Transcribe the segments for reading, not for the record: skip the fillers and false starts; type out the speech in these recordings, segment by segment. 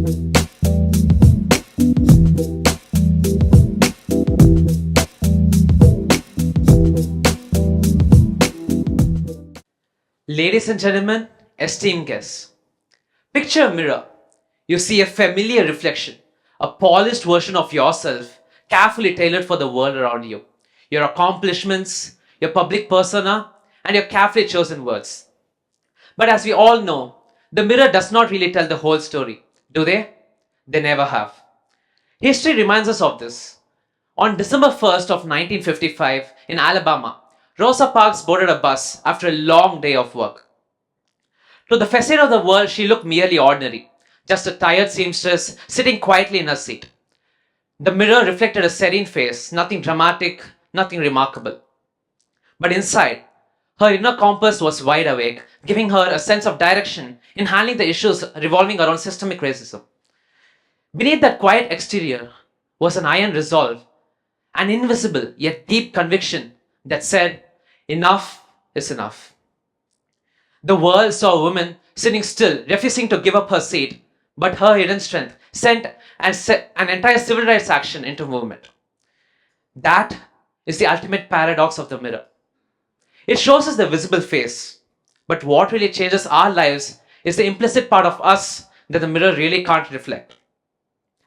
Ladies and gentlemen, esteemed guests, picture a mirror. You see a familiar reflection, a polished version of yourself, carefully tailored for the world around you. Your accomplishments, your public persona, and your carefully chosen words. But as we all know, the mirror does not really tell the whole story, do they? They never have. History reminds us of this. On December 1st of 1955 in Alabama, Rosa Parks boarded a bus after a long day of work. To the facade of the world, she looked merely ordinary, just a tired seamstress sitting quietly in her seat. The mirror reflected a serene face, nothing dramatic, nothing remarkable. But inside, her inner compass was wide awake, giving her a sense of direction in handling the issues revolving around systemic racism. Beneath that quiet exterior was an iron resolve, an invisible yet deep conviction that said, enough is enough. The world saw a woman sitting still, refusing to give up her seat, but her hidden strength sent an entire civil rights action into movement. That is the ultimate paradox of the mirror. It shows us the visible face, but what really changes our lives is the implicit part of us that the mirror really can't reflect.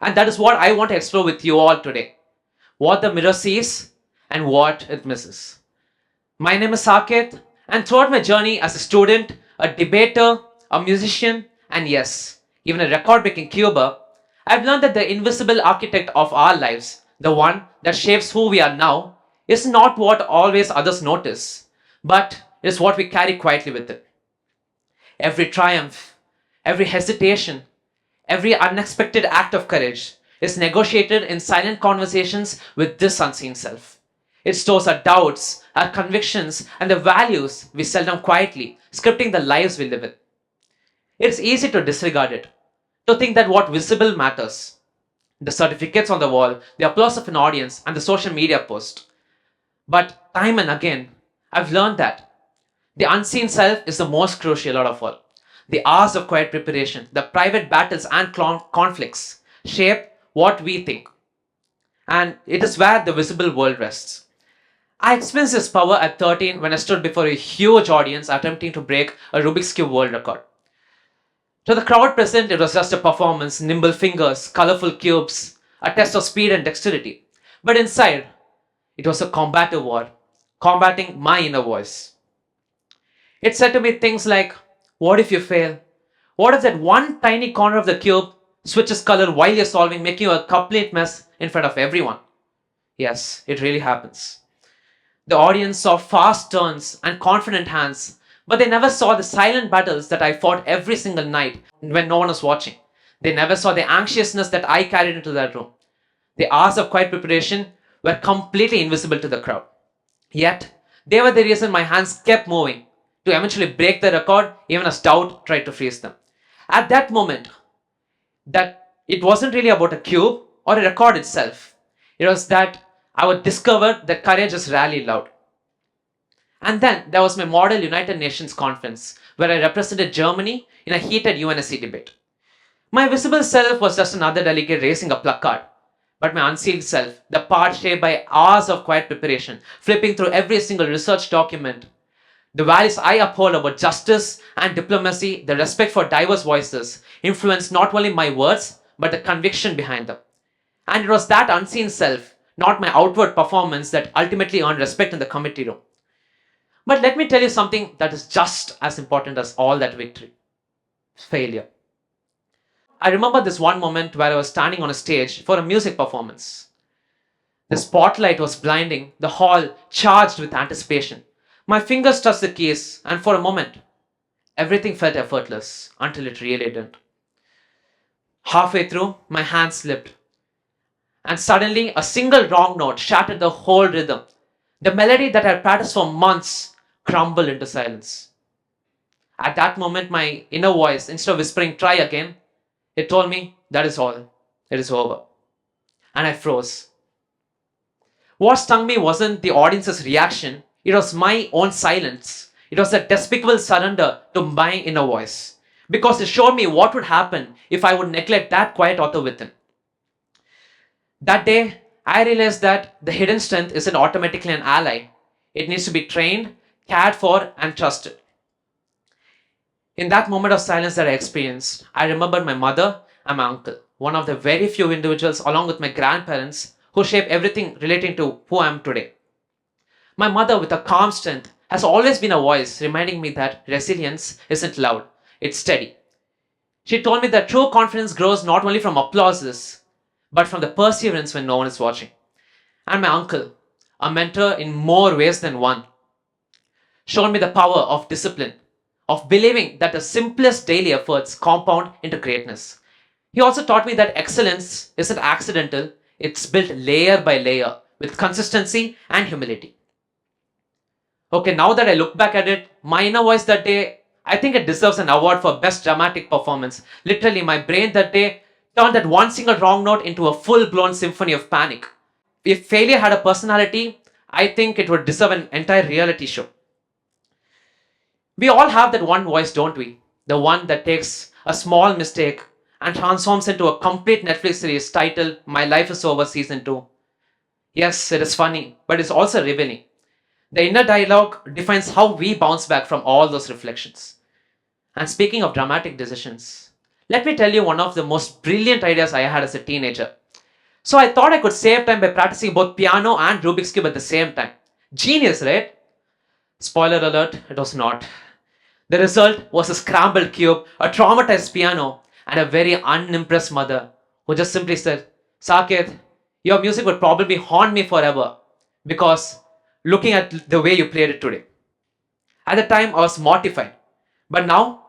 And that is what I want to explore with you all today. What the mirror sees and what it misses. My name is Saket, and throughout my journey as a student, a debater, a musician, and yes, even a record-breaking cuber, I've learned that the invisible architect of our lives, the one that shapes who we are now, is not what always others notice, but is what we carry quietly with it. Every triumph, every hesitation, every unexpected act of courage is negotiated in silent conversations with this unseen self. It stores our doubts, our convictions, and the values we seldom quietly, scripting the lives we live in. It's easy to disregard it, to think that what visible matters. The certificates on the wall, the applause of an audience, and the social media post. But time and again, I've learned that the unseen self is the most crucial out of all. The hours of quiet preparation, the private battles and conflicts shape what we think. And it is where the visible world rests. I experienced this power at 13 when I stood before a huge audience attempting to break a Rubik's Cube world record. To the crowd present, it was just a performance, nimble fingers, colorful cubes, a test of speed and dexterity. But inside, it was a combative war, combating my inner voice. It said to me things like, what if you fail? What if that one tiny corner of the cube switches color while you're solving, making you a complete mess in front of everyone? Yes, it really happens. The audience saw fast turns and confident hands, but they never saw the silent battles that I fought every single night when no one was watching. They never saw the anxiousness that I carried into that room. The hours of quiet preparation were completely invisible to the crowd. Yet, they were the reason my hands kept moving to eventually break the record even as doubt tried to freeze them. At that moment, that it wasn't really about a cube or a record itself. It was that I would discover that courage is rarely loud. And then there was my Model United Nations conference where I represented Germany in a heated UNSC debate. My visible self was just another delegate raising a placard, but my unseen self, the part shaped by hours of quiet preparation, flipping through every single research document, the values I uphold about justice and diplomacy, the respect for diverse voices, influenced not only my words, but the conviction behind them. And it was that unseen self, not my outward performance, that ultimately earned respect in the committee room. But let me tell you something that is just as important as all that victory. Failure. I remember this one moment where I was standing on a stage for a music performance. The spotlight was blinding, the hall charged with anticipation. My fingers touched the keys, and for a moment, everything felt effortless until it really didn't. Halfway through, my hand slipped, and suddenly a single wrong note shattered the whole rhythm. The melody that I had practiced for months crumbled into silence. At that moment, my inner voice, instead of whispering, try again, it told me, that is all. It is over. And I froze. What stung me wasn't the audience's reaction, it was my own silence. It was a despicable surrender to my inner voice. because it showed me what would happen if I would neglect that quiet author within. That day, I realized that the hidden strength isn't automatically an ally. It needs to be trained, cared for, and trusted. In that moment of silence that I experienced, I remembered my mother and my uncle, one of the very few individuals, along with my grandparents, who shaped everything relating to who I am today. My mother, with a calm strength, has always been a voice reminding me that resilience isn't loud, it's steady. She told me that true confidence grows not only from applauses, but from the perseverance when no one is watching. And my uncle, a mentor in more ways than one, showed me the power of discipline, of believing that the simplest daily efforts compound into greatness. He also taught me that excellence isn't accidental, it's built layer by layer with consistency and humility. Okay, now that I look back at it, my inner voice that day, I think it deserves an award for best dramatic performance. Literally, my brain that day turned that one single wrong note into a full blown symphony of panic. If failure had a personality, I think it would deserve an entire reality show. We all have that one voice, don't we? The one that takes a small mistake and transforms into a complete Netflix series titled My Life is Over Season 2. Yes, it is funny, but it's also revealing. The inner dialogue defines how we bounce back from all those reflections. And speaking of dramatic decisions, let me tell you one of the most brilliant ideas I had as a teenager. So I thought I could save time by practicing both piano and Rubik's Cube at the same time. Genius, right? Spoiler alert, it was not. The result was a scrambled cube, a traumatized piano, and a very unimpressed mother who just simply said, Saket, your music would probably haunt me forever because looking at the way you played it today. At the time, I was mortified. But now,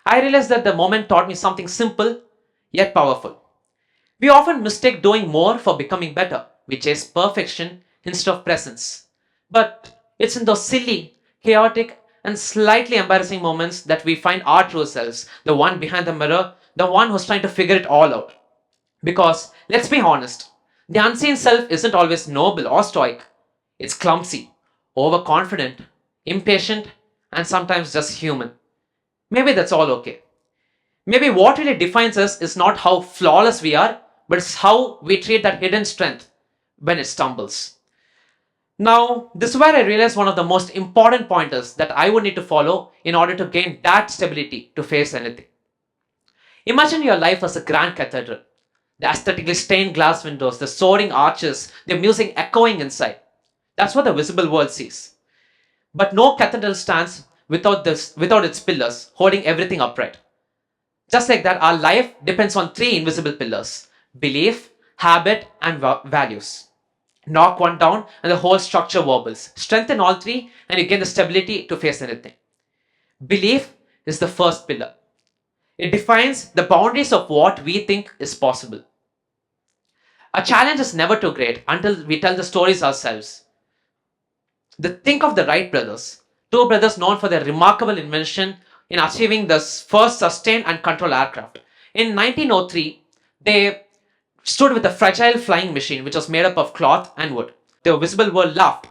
I realize that the moment taught me something simple yet powerful. We often mistake doing more for becoming better. We chase perfection instead of presence. But it's in those silly, chaotic, and slightly embarrassing moments that we find our true selves, the one behind the mirror, the one who's trying to figure it all out. Because, let's be honest, the unseen self isn't always noble or stoic. It's clumsy, overconfident, impatient, and sometimes just human. Maybe that's all okay. Maybe what really defines us is not how flawless we are, but it's how we treat that hidden strength when it stumbles. Now, this is where I realized one of the most important pointers that I would need to follow in order to gain that stability to face anything. Imagine your life as a grand cathedral. The aesthetically stained glass windows, the soaring arches, the music echoing inside. That's what the visible world sees. But no cathedral stands without its pillars, holding everything upright. Just like that, our life depends on three invisible pillars: belief, habit, and values. Knock one down, and the whole structure wobbles. Strengthen all three, and you gain the stability to face anything. Belief is the first pillar. It defines the boundaries of what we think is possible. A challenge is never too great until we tell the stories ourselves. Think of the Wright brothers, two brothers known for their remarkable invention in achieving the first sustained and controlled aircraft. In 1903, they stood with a fragile flying machine which was made up of cloth and wood. The visible world laughed.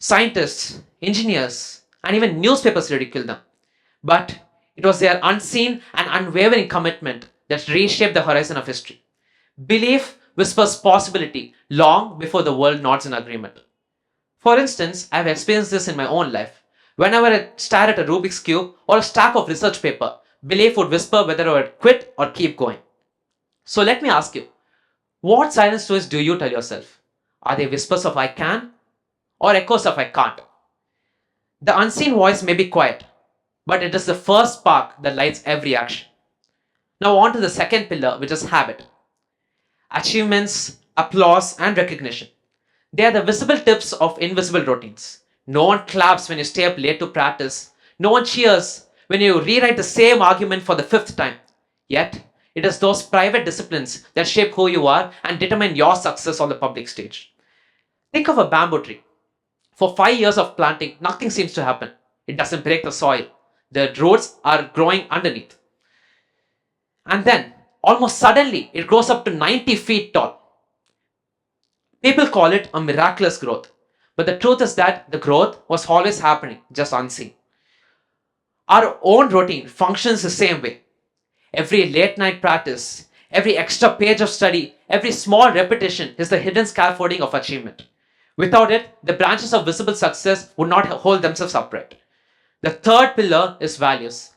Scientists, engineers, and even newspapers ridiculed them. But it was their unseen and unwavering commitment that reshaped the horizon of history. Belief whispers possibility long before the world nods in agreement. For instance, I have experienced this in my own life. Whenever I stare at a Rubik's Cube or a stack of research paper, belief would whisper whether I would quit or keep going. So let me ask you, what silent stories do you tell yourself? Are they whispers of I can or echoes of I can't? The unseen voice may be quiet, but it is the first spark that lights every action. Now on to the second pillar, which is habit. Achievements, applause, and recognition. They are the visible tips of invisible routines. No one claps when you stay up late to practice. No one cheers when you rewrite the same argument for the fifth time. Yet, it is those private disciplines that shape who you are and determine your success on the public stage. Think of a bamboo tree. For 5 years of planting, nothing seems to happen. It doesn't break the soil. The roots are growing underneath. And then, almost suddenly, it grows up to 90 feet tall. People call it a miraculous growth. But the truth is that the growth was always happening, just unseen. Our own routine functions the same way. Every late night practice, every extra page of study, every small repetition is the hidden scaffolding of achievement. Without it, the branches of visible success would not hold themselves upright. The third pillar is values.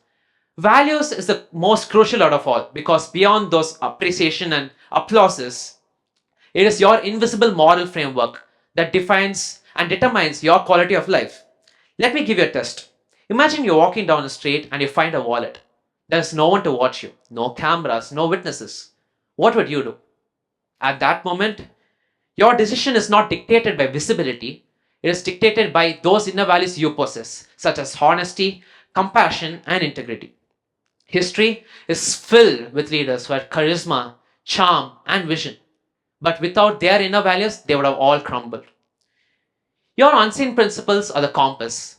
Values is the most crucial out of all because beyond those appreciation and applauses, it is your invisible moral framework that defines and determines your quality of life. Let me give you a test. Imagine you're walking down the street and you find a wallet. There's no one to watch you, no cameras, no witnesses. What would you do? At that moment, your decision is not dictated by visibility, it is dictated by those inner values you possess, such as honesty, compassion, and integrity. History is filled with leaders who had charisma, charm, and vision. But without their inner values, they would have all crumbled. Your unseen principles are the compass.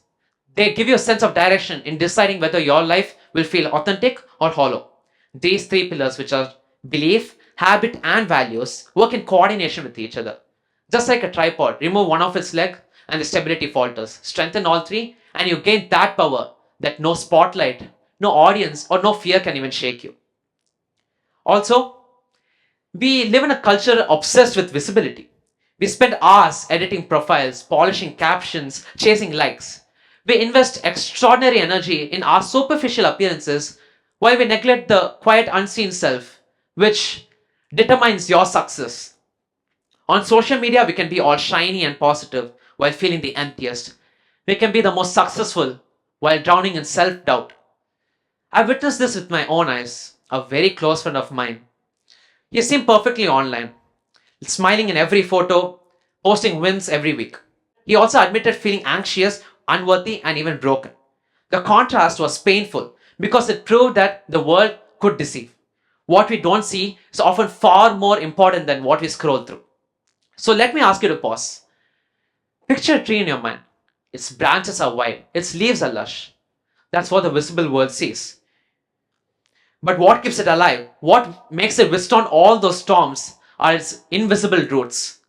They give you a sense of direction in deciding whether your life will feel authentic or hollow. These three pillars, which are belief, habit, and values, work in coordination with each other. Just like a tripod, remove one of its legs and the stability falters. Strengthen all three, and you gain that power that no spotlight, no audience, or no fear can even shake you. Also, we live in a culture obsessed with visibility. We spend hours editing profiles, polishing captions, chasing likes. We invest extraordinary energy in our superficial appearances while we neglect the quiet, unseen self, which determines your success. On social media, we can be all shiny and positive while feeling the emptiest. We can be the most successful while drowning in self doubt. I witnessed this with my own eyes. A very close friend of mine. He seemed perfectly online, smiling in every photo, posting wins every week. He also admitted feeling anxious, unworthy, and even broken. The contrast was painful because it proved that the world could deceive. What we don't see is often far more important than what we scroll through. So let me ask you to pause. Picture a tree in your mind. Its branches are wide, its leaves are lush. That's what the visible world sees. But what keeps it alive, what makes it withstand all those storms, are its invisible roots.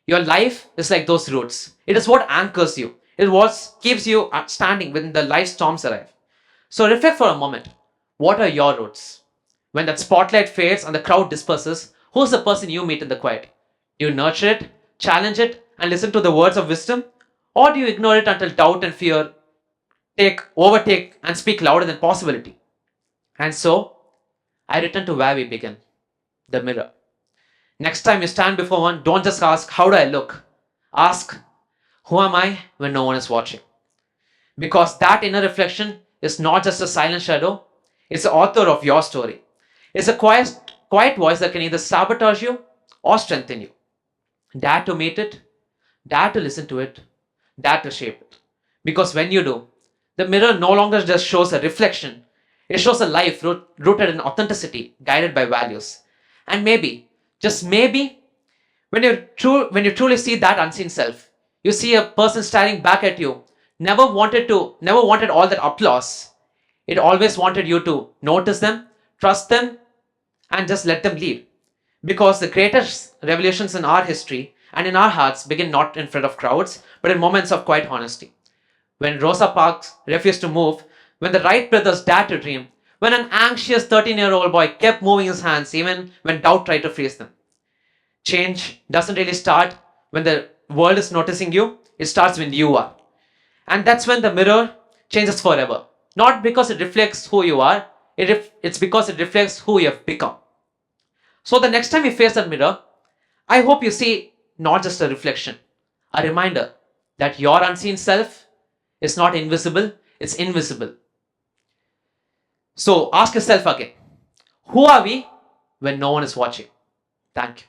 Your life is like those roots. It is what anchors you. It is what keeps you standing when the life storms arrive. So reflect for a moment. What are your roots? When that spotlight fades and the crowd disperses, who's the person you meet in the quiet? Do you nurture it, challenge it, and listen to the words of wisdom? Or do you ignore it until doubt and fear overtake and speak louder than possibility? And so, I return to where we began, the mirror. Next time you stand before one, don't just ask, how do I look? Ask, who am I when no one is watching? Because that inner reflection is not just a silent shadow, it's the author of your story. It's a quiet voice that can either sabotage you or strengthen you. Dare to meet it, dare to listen to it, dare to shape it. Because when you do, the mirror no longer just shows a reflection, it shows a life rooted in authenticity, guided by values. And maybe, just maybe, when you truly see that unseen self, you see a person staring back at you, never wanted all that applause. It always wanted you to notice them, trust them, and just let them lead. Because the greatest revolutions in our history and in our hearts begin not in front of crowds, but in moments of quiet honesty. When Rosa Parks refused to move, when the Wright brothers dared to dream, when an anxious 13-year-old boy kept moving his hands even when doubt tried to freeze them. Change doesn't really start when the world is noticing you, it starts when you are. And that's when the mirror changes forever. Not because it reflects who you are, it's because it reflects who you have become. So the next time you face that mirror, I hope you see not just a reflection, a reminder that your unseen self is not invisible, it's invisible. So ask yourself again, who are we when no one is watching? Thank you.